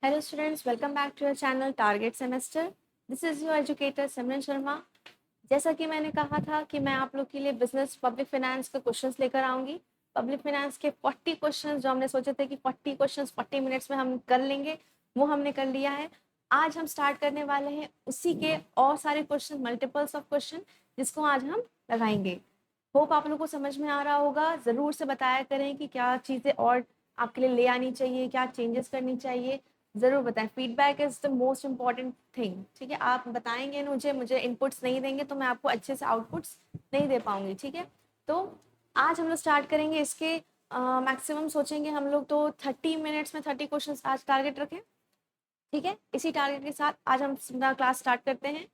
Hello students, welcome back to your channel Target Semester. This is your educator सिमरन शर्मा। जैसा कि मैंने कहा था कि मैं आप लोग के लिए बिजनेस पब्लिक फाइनेंस के क्वेश्चंस लेकर आऊंगी। पब्लिक फाइनेंस के 40 क्वेश्चंस जो हमने सोचे थे कि 40 क्वेश्चंस 40 मिनट्स में हम कर लेंगे, वो हमने कर लिया है। आज हम स्टार्ट करने वाले हैं उसी के और सारे क्वेश्चन, मल्टीपल्स ऑफ क्वेश्चन, जिसको आज हम लगाएंगे। होप आप लोग को समझ में आ रहा होगा। ज़रूर से बताया करें कि क्या चीज़ें और आपके लिए ले आनी चाहिए, क्या चेंजेस करनी चाहिए, ज़रूर बताएं। Feedback is the most important thing. ठीक है, आप बताएंगे मुझे इनपुट्स नहीं देंगे तो मैं आपको अच्छे से आउटपुट्स नहीं दे पाऊंगी। ठीक है, तो आज हम लोग स्टार्ट करेंगे इसके मैक्सिमम सोचेंगे हम लोग तो 30 मिनट्स में 30 क्वेश्चन आज टारगेट रखें। ठीक है, इसी टारगेट के साथ आज हम अपना क्लास स्टार्ट करते हैं।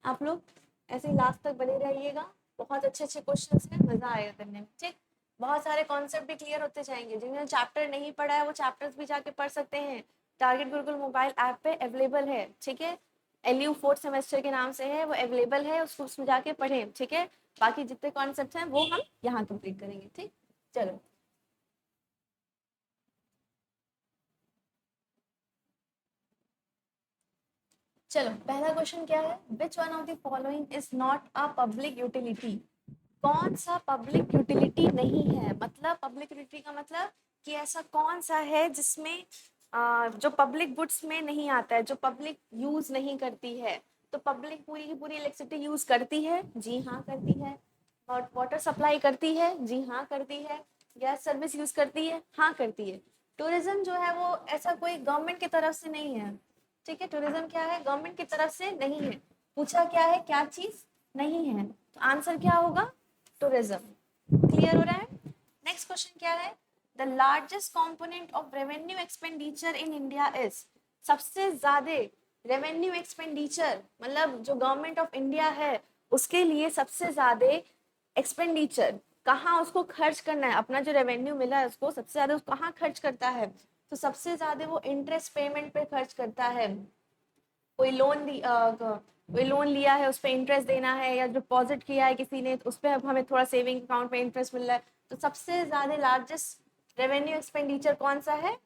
आप लोग ऐसे ही लास्ट तक बने रहिएगा। बहुत अच्छे अच्छे क्वेश्चंस हैं, मज़ा आएगा करने में। ठीक, बहुत सारे कॉन्सेप्ट भी क्लियर होते जाएंगे। जिन्होंने चैप्टर नहीं पढ़ा है वो चैप्टर्स भी जाके पढ़ सकते हैं। टारगेट गुरुकुल मोबाइल ऐप पे अवेलेबल है। ठीक है, LU 4th सेमेस्टर के नाम से है, वो अवेलेबल है, उसको उसमें जाके पढ़ें। ठीक है, बाकी जितने कॉन्सेप्ट हैं वो हम यहाँ कंप्लीट करेंगे। ठीक, चलो चलो पहला क्वेश्चन क्या है? Which one of the following is not a public utility? कौन सा पब्लिक यूटिलिटी नहीं है? मतलब पब्लिक यूटिलिटी का मतलब कि ऐसा कौन सा है जिसमें जो पब्लिक गुड्स में नहीं आता है, जो पब्लिक यूज नहीं करती है। तो पब्लिक पूरी की पूरी इलेक्ट्रिसिटी यूज करती है, जी हाँ करती है। और वाटर सप्लाई करती है, जी हाँ करती है। गैस सर्विस यूज करती है, हाँ करती है। टूरिज्म जो है वो ऐसा कोई गवर्नमेंट की तरफ से नहीं है। ठीक है, टूरिज्म क्या है? गवर्नमेंट की तरफ से नहीं है। पूछा क्या है, क्या चीज नहीं है, तो आंसर क्या होगा? टूरिज्म। क्लियर हो रहा है? नेक्स्ट क्वेश्चन क्या है? The largest component of revenue expenditure in India is? सबसे ज्यादा रेवेन्यू एक्सपेंडिचर मतलब जो गवर्नमेंट ऑफ इंडिया है उसके लिए सबसे ज्यादा एक्सपेंडिचर कहाँ उसको खर्च करना है, अपना जो रेवेन्यू मिला है उसको सबसे ज्यादा कहाँ खर्च करता है? तो सबसे ज्यादा वो इंटरेस्ट पेमेंट पे खर्च करता है। कोई कोई लोन लिया है, उस पर इंटरेस्ट देना है, या डिपॉजिट किया है किसी ने तो उस पर हमें थोड़ा सेविंग अकाउंट में इंटरेस्ट मिल रहा है। तो सबसे ज्यादा लार्जेस्ट रेवेन्यू एक्सपेंडिचर कौन सा है?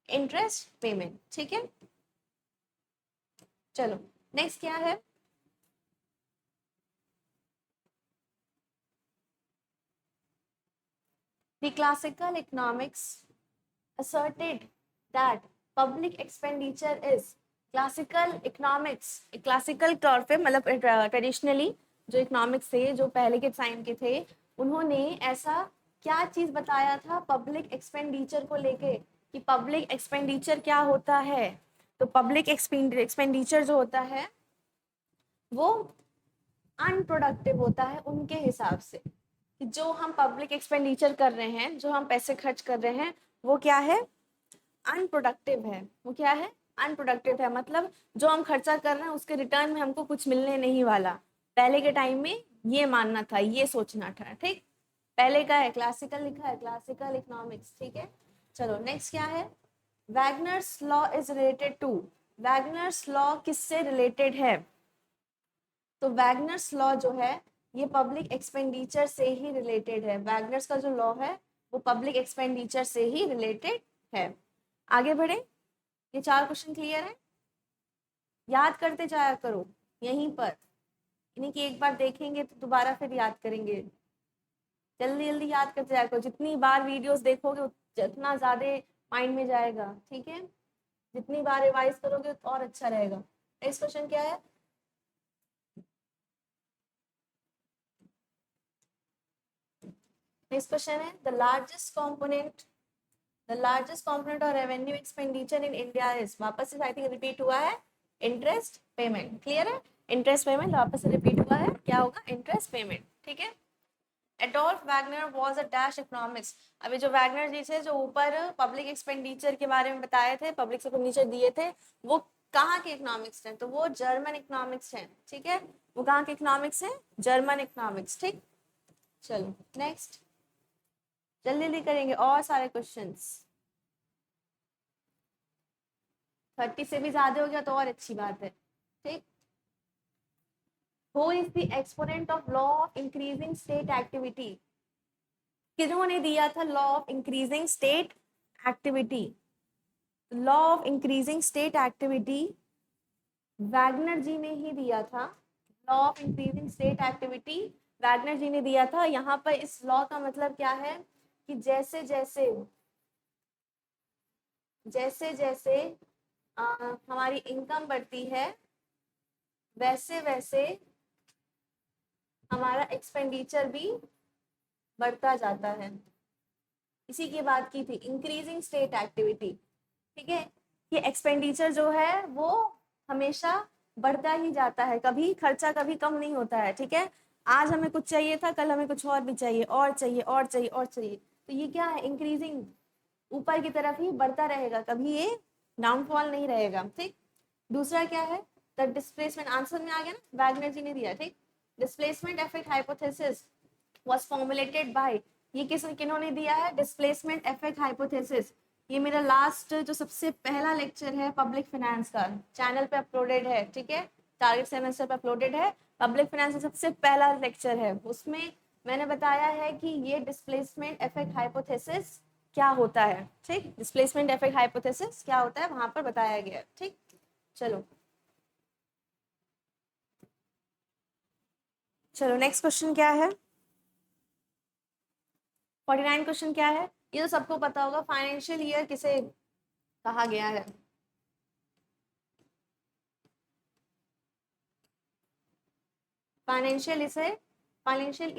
Interest payment. ठीक है, चलो नेक्स्ट क्या है? The classical economics asserted that public expenditure is classical economics. Classical तौर पे मतलब ट्रेडिशनली जो इकोनॉमिक्स थे, जो पहले के टाइम के थे, उन्होंने ऐसा क्या चीज बताया था पब्लिक एक्सपेंडिचर को लेके कि पब्लिक एक्सपेंडिचर क्या होता है? तो पब्लिक एक्सपेंडिचर जो होता है वो अनप्रोडक्टिव होता है उनके हिसाब से, कि जो हम पब्लिक एक्सपेंडिचर कर रहे हैं, जो हम पैसे खर्च कर रहे हैं, वो क्या है? अनप्रोडक्टिव है। वो क्या है? अनप्रोडक्टिव है। मतलब जो हम खर्चा कर रहे हैं उसके रिटर्न में हमको कुछ मिलने नहीं वाला। पहले के टाइम में ये मानना था, ये सोचना था। ठीक, पहले का है, क्लासिकल लिखा है, क्लासिकल इकोनॉमिक्स। ठीक है, चलो नेक्स्ट क्या है? Wagner's law is related to? Wagner's law किससे रिलेटेड है? तो वैगनर्स लॉ जो है ये पब्लिक एक्सपेंडिचर से ही रिलेटेड है। वैगनर्स का जो लॉ है वो पब्लिक एक्सपेंडिचर से ही रिलेटेड है। आगे बढ़े, ये 4 क्वेश्चन क्लियर है? याद करते जाया करो यहीं पर, यानी कि एक बार देखेंगे तो दोबारा फिर याद करेंगे। जल्दी जल्दी याद करते जाया करो, जितनी बार वीडियोस देखोगे उतना ज्यादा माइंड में जाएगा। ठीक है, जितनी बार रिवाइज करोगे तो और अच्छा रहेगा। नेक्स्ट क्वेश्चन क्या है? नेक्स्ट क्वेश्चन है द लार्जेस्ट कंपोनेंट और revenue expenditure in India is? वापस से आई थिंक रिपीट हुआ है, इंटरेस्ट पेमेंट। क्लियर है? इंटरेस्ट पेमेंट वापस से रिपीट हुआ है, क्या होगा? Interest payment. ठीक है, Adolf Wagner was a dash economics. अभी जो वैगनर जी थे जो ऊपर पब्लिक एक्सपेंडिचर के बारे में बताए थे, पब्लिक एक्सपेंडिचर दिए थे, वो कहाँ के इकोनॉमिक्स हैं? तो वो जर्मन इकोनॉमिक्स हैं। ठीक है, वो कहाँ के इकोनॉमिक्स हैं? German economics. ठीक, चलो नेक्स्ट, जल्दी जल्दी करेंगे और सारे क्वेश्चंस। 30 से भी ज्यादा हो गया तो और अच्छी बात है। ठीक, who is the exponent of law of increasing state activity? किन्होंने दिया था law of increasing state activity? Law of increasing state activity Wagner ji ने ही दिया था। Law of increasing state activity Wagner ji ने दिया था। यहाँ पर इस लॉ का मतलब क्या है कि जैसे जैसे जैसे जैसे हमारी इनकम बढ़ती है वैसे वैसे हमारा एक्सपेंडिचर भी बढ़ता जाता है। इसी की बात की थी, इंक्रीजिंग स्टेट एक्टिविटी। ठीक है, ये एक्सपेंडिचर जो है वो हमेशा बढ़ता ही जाता है, कभी खर्चा कभी कम नहीं होता है। ठीक है, आज हमें कुछ चाहिए था, कल हमें कुछ और भी चाहिए, और चाहिए और चाहिए और चाहिए। तो ये क्या है, इंक्रीजिंग, ऊपर की तरफ ही बढ़ता रहेगा, कभी ये डाउनफॉल नहीं रहेगा। ठीक, दूसरा क्या है, द डिस्प्लेसमेंट, आंसर में आ गया ना, वैगनर जी ने दिया। ठीक, displacement effect hypothesis was formulated by, ये किन्होंने दिया है, डिस्प्लेसमेंट इफेक्ट हाइपोथेसिस। ये मेरा लास्ट जो सबसे पहला लेक्चर है पब्लिक फाइनेंस का, चैनल पे अपलोडेड है। ठीक है, टारगेट सेमेस्टर पे अपलोडेड है, पब्लिक फाइनेंस का सबसे पहला लेक्चर है। उसमें मैंने बताया है कि ये डिस्प्लेसमेंट इफेक्ट हाइपोथेसिस क्या होता है। ठीक, डिस्प्लेसमेंट इफेक्ट हाइपोथेसिस क्या होता है वहां पर बताया गया है। ठीक, चलो चलो नेक्स्ट क्वेश्चन क्या है, 49 क्वेश्चन क्या है, ये तो सबको पता होगा, फाइनेंशियल ईयर किसे कहा गया है। Financial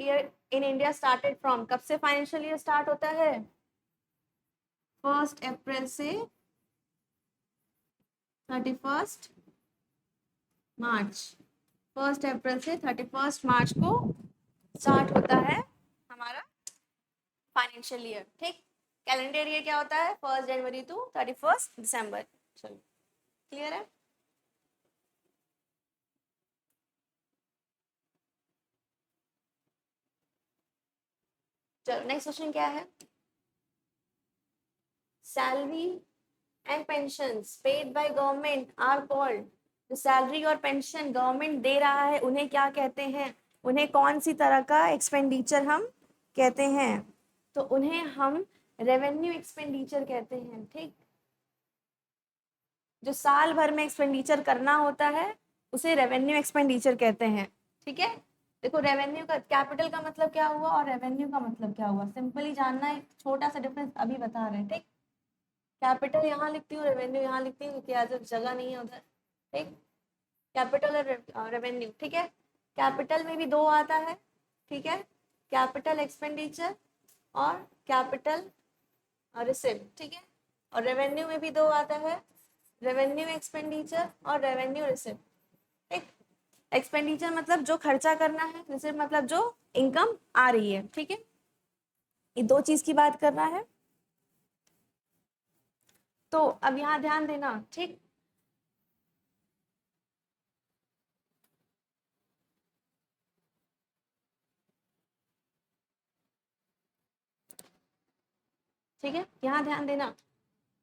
year in India started from, कब से फाइनेंशियल ईयर स्टार्ट होता है, 1 अप्रैल से 31 मार्च। 1 अप्रैल से 31 मार्च को स्टार्ट होता है हमारा फाइनेंशियल ईयर। ठीक, कैलेंडर ईयर क्या होता है, 1 जनवरी टू 31 दिसंबर। चलो क्लियर है। चलो नेक्स्ट क्वेश्चन क्या है, salary and pension paid by government are called, जो सैलरी और पेंशन गवर्नमेंट दे रहा है उन्हें क्या कहते हैं, उन्हें कौन सी तरह का एक्सपेंडिचर हम कहते हैं, तो उन्हें हम रेवेन्यू एक्सपेंडिचर कहते हैं। ठीक, जो साल भर में एक्सपेंडिचर करना होता है उसे रेवेन्यू एक्सपेंडिचर कहते हैं। ठीक है, देखो रेवेन्यू का, कैपिटल का मतलब क्या हुआ और रेवेन्यू का मतलब क्या हुआ, सिंपली जानना है, छोटा सा डिफरेंस अभी बता रहे हैं। ठीक, कैपिटल यहाँ लिखती हूँ, रेवेन्यू यहाँ लिखती हूँ, क्योंकि आज जगह नहीं है उधर। ठीक, कैपिटल और रेवेन्यू। ठीक है, कैपिटल में भी दो आता है। ठीक है, कैपिटल एक्सपेंडिचर और कैपिटल रिसिप्ट। ठीक है, और रेवेन्यू में भी दो आता है, रेवेन्यू एक्सपेंडिचर और रेवेन्यू रिसिप्ट। ठीक, एक्सपेंडिचर मतलब जो खर्चा करना है, रिसिप्ट मतलब जो इनकम आ रही है। ठीक है, ये दो चीज की बात कर रहा है। तो अब यहाँ ध्यान देना। ठीक, ठीक है, यहाँ ध्यान देना,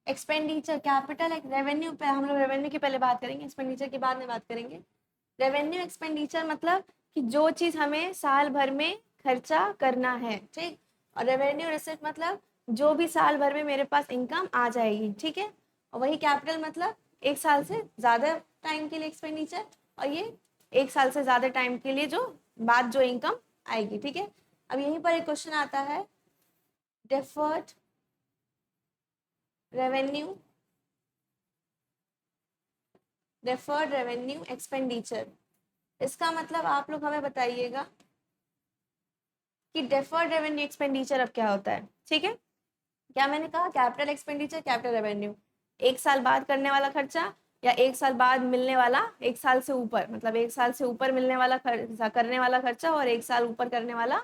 एक्सपेंडिचर कैपिटल एक रेवेन्यू पे, हम लोग रेवेन्यू की पहले बात करेंगे, एक्सपेंडिचर की बाद में बात करेंगे। रेवेन्यू एक्सपेंडिचर मतलब कि जो चीज हमें साल भर में खर्चा करना है। ठीक, और रेवेन्यू रिसिप्ट मतलब जो भी साल भर में मेरे पास इनकम आ जाएगी। ठीक है, और वही कैपिटल मतलब एक साल से ज्यादा टाइम के लिए एक्सपेंडिचर, और ये एक साल से ज्यादा टाइम के लिए जो बाद जो इनकम आएगी। ठीक है, अब यहीं पर एक क्वेश्चन आता है, deferred revenue, deferred revenue expenditure, इसका मतलब आप लोग हमें बताइएगा कि डेफर्ड रेवेन्यू एक्सपेंडिचर अब क्या होता है। ठीक है, क्या मैंने कहा, कैपिटल एक्सपेंडिचर, कैपिटल रेवेन्यू, एक साल बाद करने वाला खर्चा या एक साल बाद मिलने वाला, एक साल से ऊपर मतलब एक साल से ऊपर मिलने वाला खर्चा, करने वाला खर्चा, और एक साल ऊपर करने वाला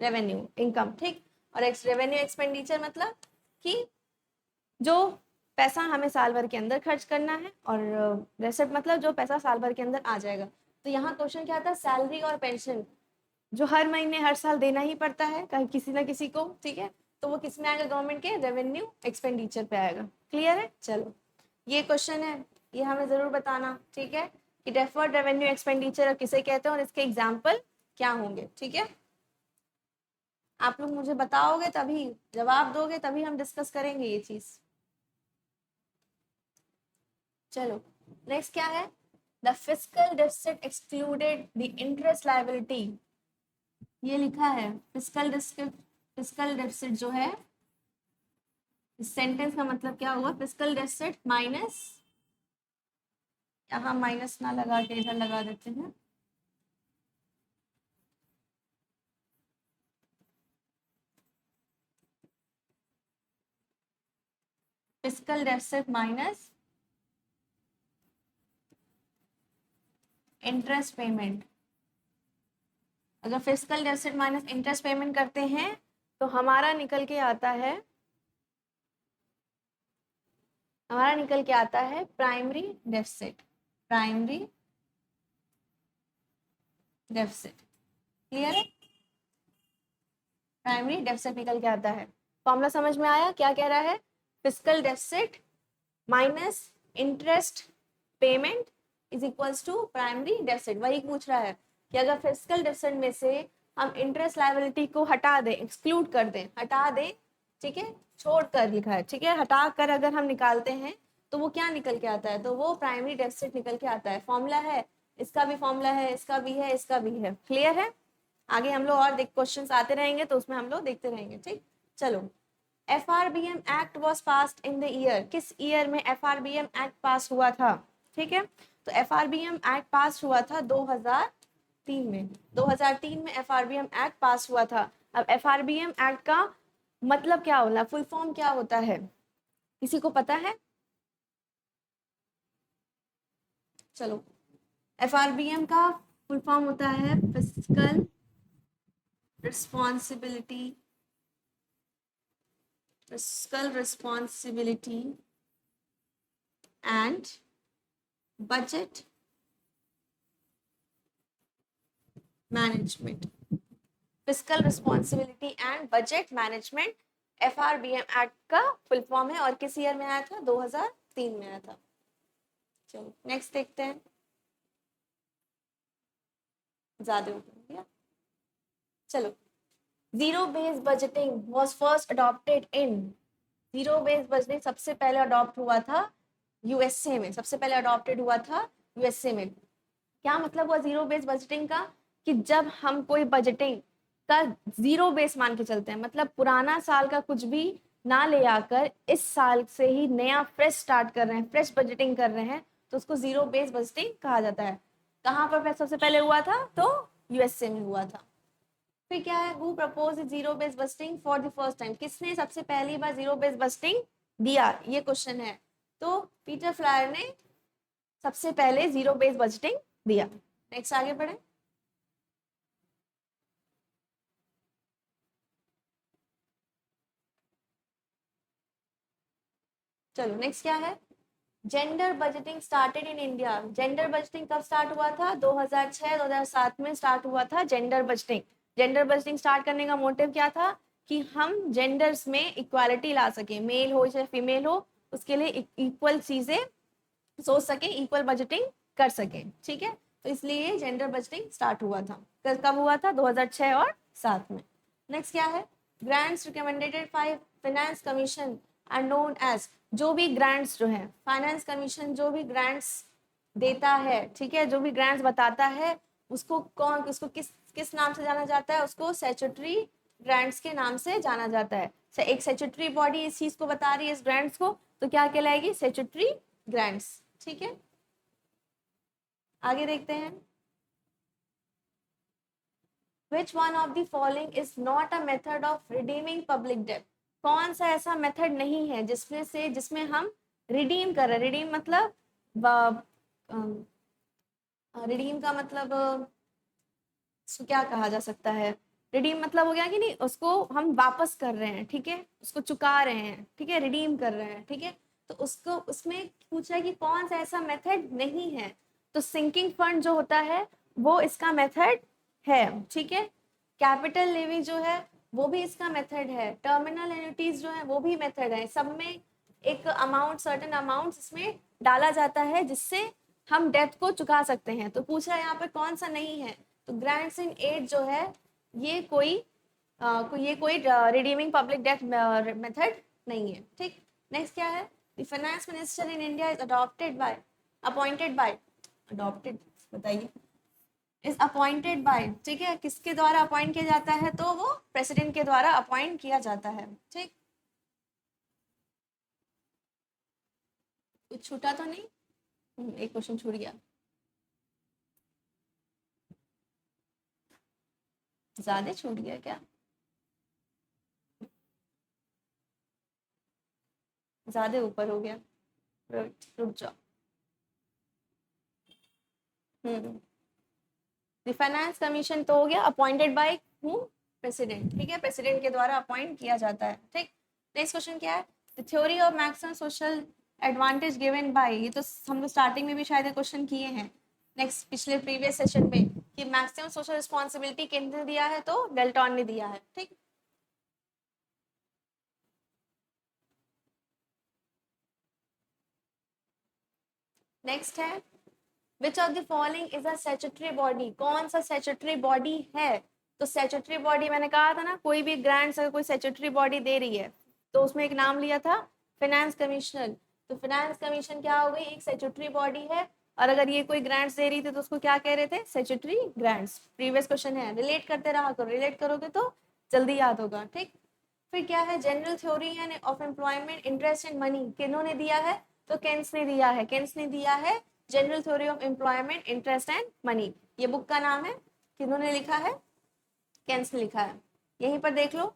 रेवेन्यू इनकम। ठीक, और रेवेन्यू एक्सपेंडिचर मतलब कि जो पैसा हमें साल भर के अंदर खर्च करना है, और रेसिप्ट मतलब जो पैसा साल भर के अंदर आ जाएगा। तो यहाँ क्वेश्चन क्या था, सैलरी और पेंशन जो हर महीने हर साल देना ही पड़ता है कहीं किसी ना किसी को। ठीक है, तो वो किस में आएगा, गवर्नमेंट के रेवेन्यू एक्सपेंडिचर पे आएगा। क्लियर है, चलो ये क्वेश्चन है, ये हमें जरूर बताना। ठीक है, कि डेफर्ड रेवेन्यू एक्सपेंडिचर किसे कहते हैं और इसके एग्जाम्पल क्या होंगे। ठीक है, आप लोग मुझे बताओगे तभी, जवाब दोगे तभी हम डिस्कस करेंगे ये चीज। चलो नेक्स्ट क्या है, the fiscal deficit excluded the interest liability. ये लिखा है फिस्कल डेफिसिट जो है, इस सेंटेंस का मतलब क्या हुआ, फिस्कल डेफिसिट माइनस, यहाँ माइनस ना लगा के इधर लगा देते हैं, fiscal deficit minus interest payment. अगर fiscal deficit minus interest payment करते हैं तो हमारा निकल के आता है, प्राइमरी डेफिसिट, क्लियर है, प्राइमरी डेफिसिट निकल के आता है। फॉर्मूला समझ में आया, क्या कह रहा है, fiscal deficit minus interest payment is equals to primary deficit. वही पूछ रहा है कि अगर फिस्कल डेफिसिट में से हम इंटरेस्ट लायबिलिटी को हटा दें, एक्सक्लूड कर दें, हटा दें, ठीक है, छोड़ कर लिखा है, ठीक है, हटा कर अगर हम निकालते हैं तो वो क्या निकल के आता है, तो वो प्राइमरी डेफिसिट निकल के आता है। फॉर्मूला है, इसका भी फॉर्मूला है, इसका भी है, इसका भी है, क्लियर है। आगे हम लोग और क्वेश्चंस आते रहेंगे तो उसमें हम लोग देखते रहेंगे, ठीक। चलो, FRBM act was passed in the year, किस ईयर में FRBM एक्ट पास हुआ था, ठीक है, तो FRBM एक्ट पास हुआ था 2003 में, 2003 में FRBM एक्ट पास हुआ था। अब FRBM एक्ट का मतलब क्या होला, फुल फॉर्म क्या होता है, किसी को पता है? चलो, FRBM का फुल फॉर्म होता है fiscal responsibility, and budget management. Fiscal responsibility and budget management FRBM act का फुल फॉर्म है, और किस ईयर में आया था, 2003 में आया था। चलो नेक्स्ट देखते हैं, ज्यादा हो गया। चलो, zero base budgeting was first adopted in, zero base budgeting सबसे पहले अडॉप्ट हुआ था यूएसए में, सबसे पहले अडॉप्टेड हुआ था यूएसए में। क्या मतलब हुआ जीरो बेस बजटिंग का, कि जब हम कोई बजटिंग का जीरो बेस मान के चलते हैं, मतलब पुराना साल का कुछ भी ना ले आकर इस साल से ही नया फ्रेश स्टार्ट कर रहे हैं, फ्रेश बजटिंग कर रहे हैं, तो उसको जीरो बेस बजटिंग कहा जाता है। कहाँ पर सबसे पहले हुआ था, तो यूएसए में हुआ था। फिर क्या है, who propose zero base budgeting for the first time, किसने सबसे पहली बार जीरो बेस बस्टिंग दिया, ये क्वेश्चन है। तो पीटर फ्लायर ने सबसे पहले जीरो बेस बजटिंग दिया। नेक्स्ट आगे बढ़े। चलो नेक्स्ट क्या है, gender budgeting started in India. Gender budgeting कब स्टार्ट हुआ था, 2006-2007 में स्टार्ट हुआ था gender budgeting. Gender budgeting start करने का मोटिव क्या था, कि हम जेंडर्स में इक्वालिटी ला सके, मेल हो चाहे फीमेल हो, उसके लिए इक्वल चीजें सोच सके, इक्वल बजटिंग कर सके, ठीक है, तो इसलिए जेंडर बजटिंग स्टार्ट हुआ था। कब हुआ था, 2006 और 2007 में। नेक्स्ट क्या है, grants recommended by finance commission are known as, जो भी ग्रांट्स जो है, फाइनेंस कमीशन जो भी ग्रांट्स देता है, ठीक है, जो भी ग्रांट्स बताता है, उसको कौन, उसको किस किस नाम से जाना जाता है, उसको स्टैट्यूटरी ग्रांट्स के नाम से जाना जाता है। एक स्टैट्यूटरी बॉडी इस चीज को बता रही है, इस ग्रांट्स को, तो क्या कहलाएगी, स्टैट्यूटरी ग्रांट्स, ठीक है। आगे देखते हैं, which one of the following is not a method of redeeming public debt, कौन सा ऐसा मेथड नहीं है जिसमें हम रिडीम कर रहे हैं, रिडीम मतलब रिडीम का मतलब उसको क्या कहा जा सकता है, रिडीम मतलब हो गया कि नहीं, उसको हम वापस कर रहे हैं, ठीक है, उसको चुका रहे हैं, ठीक है, रिडीम कर रहे हैं, ठीक है, तो उसको उसमें पूछा है कि कौन सा ऐसा मेथड नहीं है, तो सिंकिंग फंड जो होता है वो इसका मेथड है, ठीक है, कैपिटल लेवी जो है वो भी इसका मेथड है, टर्मिनल एन्युटीज जो है वो भी मेथड है, सब में एक अमाउंट, सर्टेन अमाउंट इसमें डाला जाता है जिससे हम डेट को चुका सकते हैं। तो पूछा यहाँ पर कौन सा नहीं है, तो ग्रांट्स इन एड जो है ये कोई रिडीमिंग पब्लिक डेट मेथड नहीं है, ठीक। नेक्स्ट क्या है, the finance minister in India is adopted बताइए, इज अपॉइंटेड बाय, ठीक है, किसके द्वारा अपॉइंट किया जाता है, तो वो प्रेसिडेंट के द्वारा अपॉइंट किया जाता है, ठीक। कुछ छूटा तो नहीं? एक क्वेश्चन छूट गया, ज्यादा छूट गया क्या? ज्यादा ऊपर हो गया, रुक जाओ। फाइनेंस कमीशन तो हो गया, अपॉइंटेड बाय हूँ, प्रेसिडेंट, ठीक है, प्रेसिडेंट के द्वारा अपॉइंट किया जाता है, ठीक। नेक्स्ट क्वेश्चन क्या है, the theory of maximum social advantage given by, ये तो हम लोग स्टार्टिंग में भी शायद क्वेश्चन किए हैं, नेक्स्ट पिछले प्रीवियस सेशन में, कि मैक्सिमम सोशल रिस्पॉन्सिबिलिटी किसने दिया है, तो डेल्टन ने दिया है, ठीक। नेक्स्ट है, which of the following is a statutory body, कौन सा स्टैट्यूटरी बॉडी है, तो स्टैट्यूटरी बॉडी मैंने कहा था ना, कोई भी ग्रांट्स अगर कोई स्टैट्यूटरी बॉडी दे रही है तो उसमें एक नाम लिया था फाइनेंस कमीशन, तो फाइनेंस कमीशन क्या हो गई, एक स्टैट्यूटरी बॉडी है, और अगर ये कोई ग्रांट्स दे रही थी तो उसको क्या कह रहे थे, स्टैट्यूटरी ग्रांट्स। प्रीवियस क्वेश्चन है, रिलेट करते रहा करो, रिलेट करोगे तो जल्दी याद होगा, ठीक। फिर क्या है, general theory and of employment interest and money, किन्होंने दिया है, तो केन्स ने दिया है, केन्स ने दिया है general theory of employment interest and money, ये बुक का नाम है, किन्होंने लिखा है, केन्स ने लिखा है। यहीं पर देख लो,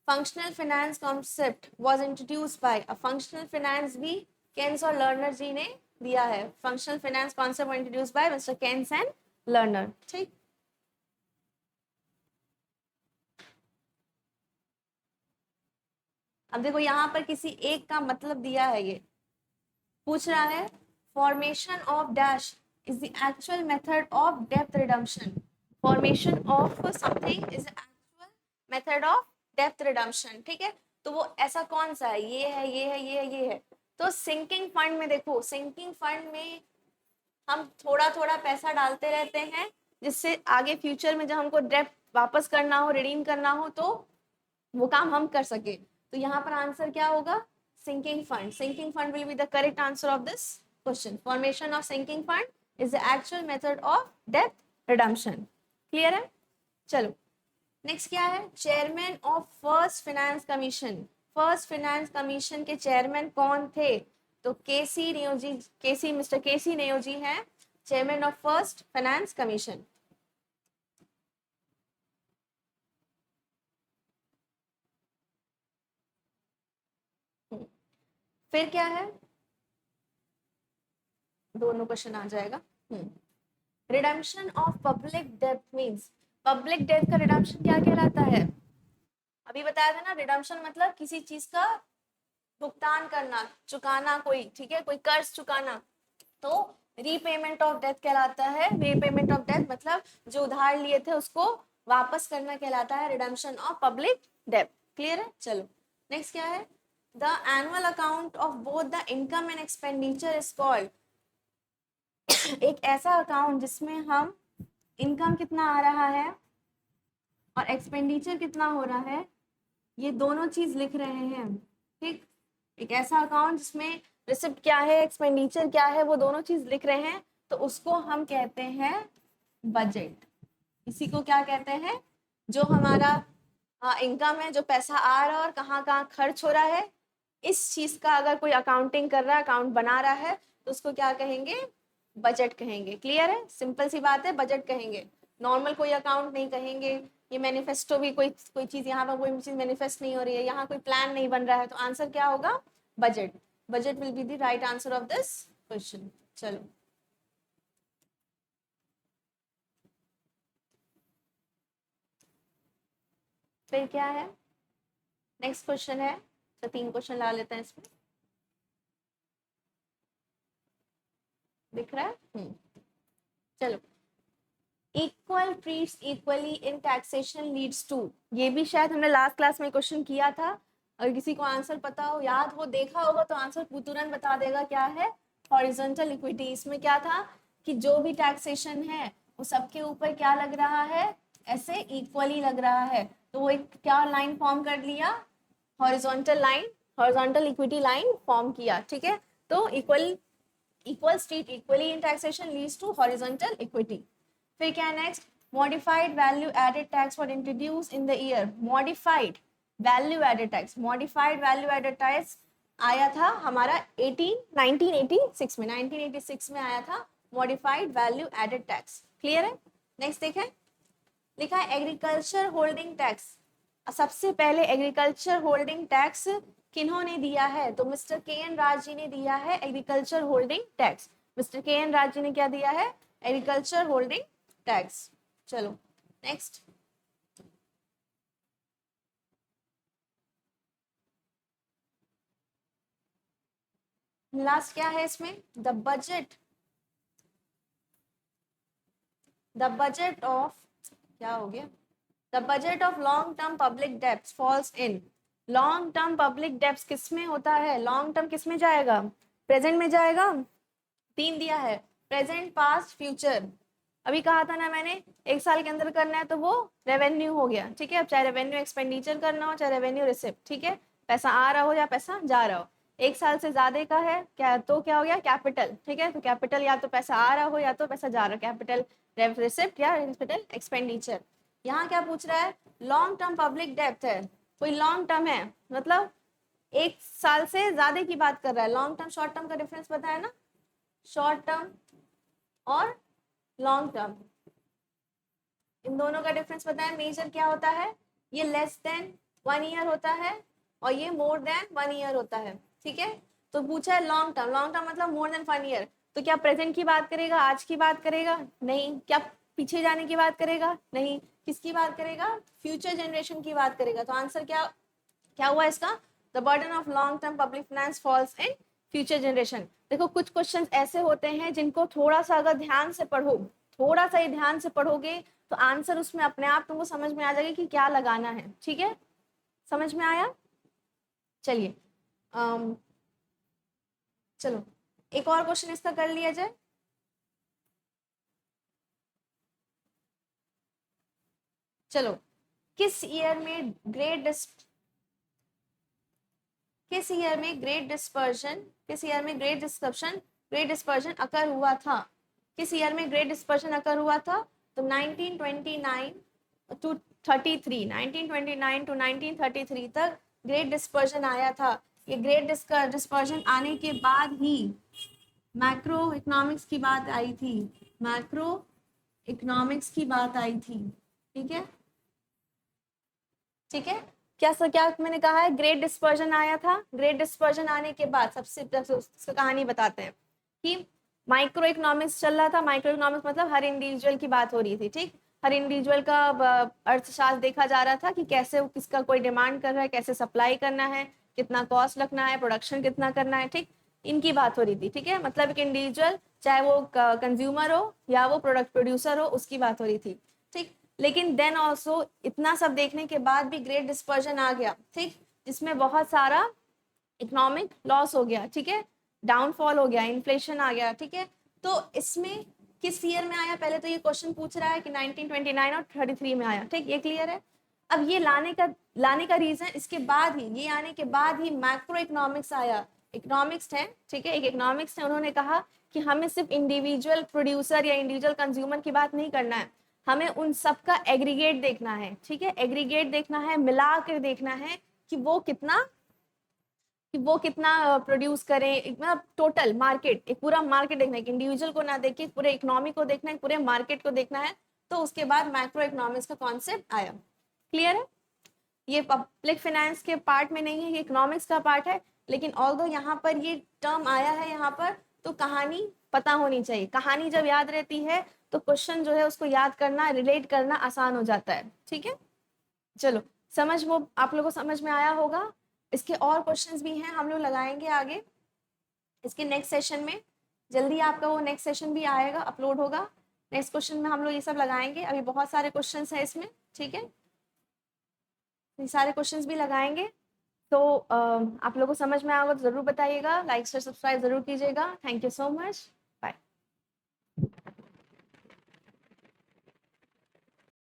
functional finance concept was introduced by, functional finance भी केन्स और लर्नर जी ने दिया है, functional finance concept introduced by mister Keynes and Lerner, ठीक। अब देखो यहाँ पर किसी एक का मतलब दिया है, ये पूछ रहा है, formation of dash is the actual method of depth redemption, formation of something is actual method of depth redemption, ठीक है, तो वो ऐसा कौन सा है, ये है, ये है, ये है, ये है, तो सिंकिंग फंड में देखो, सिंकिंग फंड में हम थोड़ा थोड़ा पैसा डालते रहते हैं, जिससे आगे फ्यूचर में जब हमको डेप्थ वापस करना हो, रिडीम करना हो, तो वो काम हम कर सके, तो यहाँ पर आंसर क्या होगा, sinking fund, sinking fund will be the correct answer of this question, formation of sinking fund is the actual method of debt redemption, clear है। चलो नेक्स्ट क्या है, chairman of first finance commission, first finance commission के chairman कौन थे, तो केसी नियोजी, केसी mister केसी नियोजी हैं chairman of first finance commission. फिर क्या है, दोनों क्वेश्चन आ जाएगा, रिडम्पशन ऑफ पब्लिक डेब्ट मींस, पब्लिक डेब्ट का रिडम्पशन क्या कहलाता है, अभी बताया था ना, रिडम्पशन मतलब किसी चीज का भुगतान करना, चुकाना, कोई, ठीक है, कोई कर्ज चुकाना, तो रीपेमेंट ऑफ डेट कहलाता है, रीपेमेंट ऑफ डेट मतलब जो उधार लिए थे उसको वापस करना कहलाता है redemption of public debt, clear है। चलो नेक्स्ट क्या है, the annual account of both the income and expenditure is called, एक ऐसा अकाउंट जिसमें हम इनकम कितना आ रहा है और एक्सपेंडिचर कितना हो रहा है, ये दोनों चीज लिख रहे हैं, ठीक, एक ऐसा अकाउंट जिसमें रिसिप्ट क्या है, एक्सपेंडिचर क्या है, वो दोनों चीज लिख रहे हैं, तो उसको हम कहते हैं बजट। इसी को क्या कहते हैं, जो हमारा इनकम है, जो पैसा आ रहा है और कहाँ कहाँ खर्च हो रहा है, इस चीज का अगर कोई अकाउंटिंग कर रहा है, अकाउंट बना रहा है, तो उसको क्या कहेंगे, बजट कहेंगे, क्लियर है, सिंपल सी बात है, बजट कहेंगे, नॉर्मल कोई अकाउंट नहीं कहेंगे। ये मैनिफेस्टो भी कोई चीज, यहाँ पर कोई चीज मैनिफेस्ट नहीं हो रही है, यहाँ कोई प्लान नहीं बन रहा है, तो आंसर क्या होगा, budget, budget will be the right answer of this question. चलो फिर क्या है, नेक्स्ट क्वेश्चन है, तो 3 क्वेश्चन ला लेते हैं इसमें, दिख रहा है, चलो, equal treats equally in taxation leads to, ये भी शायद हमने लास्ट क्लास में क्वेश्चन किया था, अगर किसी को आंसर पता हो, याद हो, देखा होगा तो आंसर तुरंत बता देगा, क्या है, हॉरिजॉन्टल इक्विटी। इसमें क्या था कि जो भी टैक्सेशन है वो सबके ऊपर क्या लग रहा है, ऐसे इक्वली लग रहा है, तो वो एक क्या लाइन फॉर्म कर लिया, horizontal line horizontal equity line form किया, ठीक है। तो equal treat equally in taxation leads to horizontal equity. फिर क्या next, modified value added tax was introduced in the year, modified value added tax, modified value added tax आया था हमारा 1986 में, 1986 में आया था modified value added tax, clear है। नेक्स्ट देखें, लिखा है एग्रीकल्चर होल्डिंग टैक्स। सबसे पहले एग्रीकल्चर होल्डिंग टैक्स किन्होंने दिया है, तो मिस्टर के एन राज जी ने दिया है एग्रीकल्चर होल्डिंग टैक्स। मिस्टर के एन राज जी ने क्या दिया है, एग्रीकल्चर होल्डिंग टैक्स। चलो नेक्स्ट, लास्ट क्या है इसमें, द बजट ऑफ, क्या हो गया, the budget of long term public debts falls in, long term public debts किस में होता है, लॉन्ग टर्म किस में जाएगा, प्रेजेंट में जाएगा। 3 दिया है, प्रेजेंट पास्ट फ्यूचर। अभी कहा था ना मैंने, 1 साल के अंदर करना है तो वो रेवेन्यू हो गया, ठीक है। अब चाहे रेवेन्यू एक्सपेंडिचर करना हो, चाहे रेवेन्यू रिसिप्ट, ठीक है, पैसा आ रहा हो या पैसा जा रहा हो। 1 साल से ज्यादा का है क्या, तो क्या हो गया कैपिटल, ठीक है। तो कैपिटल या तो पैसा आ रहा हो या तो पैसा जा रहा हो, कैपिटल रिसिप्ट या कैपिटल एक्सपेंडिचर। यहाँ क्या पूछ रहा है, लॉन्ग टर्म पब्लिक डेब्ट है, कोई लॉन्ग टर्म है मतलब 1 साल से ज्यादा की बात कर रहा है। लॉन्ग टर्म शॉर्ट टर्म का डिफरेंस पता है ना, शॉर्ट टर्म और लॉन्ग टर्म, इन दोनों का डिफरेंस पता है। मेजर क्या होता है, ये लेस देन 1 ईयर होता है और ये मोर देन 1 ईयर होता है, ठीक है। तो पूछा है लॉन्ग टर्म, लॉन्ग टर्म मतलब मोर देन 1 ईयर, तो क्या प्रेजेंट की बात करेगा, आज की बात करेगा, नहीं। क्या पीछे जाने की बात करेगा, नहीं। किसकी बात करेगा, फ्यूचर जनरेशन की बात करेगा। तो आंसर क्या क्या हुआ इसका, the burden of long term public finance falls in future generation. देखो कुछ क्वेश्चंस ऐसे होते हैं जिनको थोड़ा सा अगर ध्यान से पढ़ो, थोड़ा सा ही ध्यान से पढ़ोगे तो आंसर उसमें अपने आप तुमको समझ में आ जाएगा कि क्या लगाना है, ठीक है। समझ में आया, चलिए चलो एक और क्वेश्चन इसका कर लिया जाए। चलो, किस ईयर में ग्रेट डिस्पर्शन, किस ईयर में ग्रेट डिस्पर्शन अकर हुआ था, किस ईयर में ग्रेट डिस्पर्शन अकर हुआ था, तो 1929 टू 33, 1929 टू 1933 तक ग्रेट डिस्पर्शन आया था। ये ग्रेट डिस्पर्शन आने के बाद ही मैक्रो इकोनॉमिक्स की बात आई थी, मैक्रो इकोनॉमिक्स की बात आई थी, ठीक है, ठीक है। क्या मैंने कहा है, ग्रेट डिस्पर्जन आया था। ग्रेट डिस्पर्जन आने के बाद सबसे उसका कहानी बताते हैं कि माइक्रो इकोनॉमिक्स चल रहा था। माइक्रो इकोनॉमिक्स मतलब हर इंडिविजुअल की बात हो रही थी, ठीक। हर इंडिविजुअल का अर्थशास्त्र देखा जा रहा था कि कैसे किसका कोई डिमांड कर रहा है, कैसे सप्लाई करना है, कितना कॉस्ट लगना है, प्रोडक्शन कितना करना है, ठीक। इनकी बात हो रही थी, ठीक है। मतलब एक इंडिविजुअल चाहे वो कंज्यूमर हो या वो प्रोडक्ट प्रोड्यूसर हो, उसकी बात हो रही थी, ठीक। लेकिन देन ऑल्सो इतना सब देखने के बाद भी ग्रेट डिस्पर्जन आ गया, ठीक, जिसमें बहुत सारा इकोनॉमिक लॉस हो गया, ठीक है, डाउनफॉल हो गया, इन्फ्लेशन आ गया, ठीक है। तो इसमें किस ईयर में आया, पहले तो ये क्वेश्चन पूछ रहा है कि 1929 और 33 में आया, ठीक, ये क्लियर है। अब ये लाने का रीजन, इसके बाद ही, ये आने के बाद ही मैक्रो इकोनॉमिक्स आया। इकोनॉमिक्स है, ठीक है, एक इकोनॉमिक्स है, उन्होंने कहा कि हमें सिर्फ इंडिविजुअल प्रोड्यूसर या इंडिविजुअल कंज्यूमर की बात नहीं करना है, हमें उन सबका एग्रीगेट देखना है, ठीक है, एग्रीगेट देखना है, मिला कर देखना है कि वो कितना प्रोड्यूस करें, मतलब टोटल मार्केट, एक पूरा मार्केट देखना है, इंडिविजुअल को ना देखे, पूरे इकोनॉमी को देखना है, पूरे मार्केट को देखना है। तो उसके बाद मैक्रो इकोनॉमिक्स का कॉन्सेप्ट आया, क्लियर है। ये पब्लिक फाइनेंस के पार्ट में नहीं है, ये इकोनॉमिक्स का पार्ट है, लेकिन ऑल्दो यहाँ पर ये टर्म आया है यहाँ पर, तो कहानी पता होनी चाहिए। कहानी जब याद रहती है तो क्वेश्चन जो है उसको याद करना, रिलेट करना आसान हो जाता है, ठीक है। चलो, वो आप लोगों को समझ में आया होगा। इसके और क्वेश्चंस भी हैं, हम लोग लगाएंगे आगे इसके नेक्स्ट सेशन में। जल्दी आपका वो नेक्स्ट सेशन भी आएगा, अपलोड होगा। नेक्स्ट क्वेश्चन में हम लोग ये सब लगाएंगे, अभी बहुत सारे क्वेश्चंस हैं इसमें, ठीक है, ये सारे क्वेश्चंस भी लगाएंगे। तो आप लोगों को समझ में आएगा तो जरूर बताइएगा, लाइक शेयर सब्सक्राइब जरूर कीजिएगा। Thank you so much.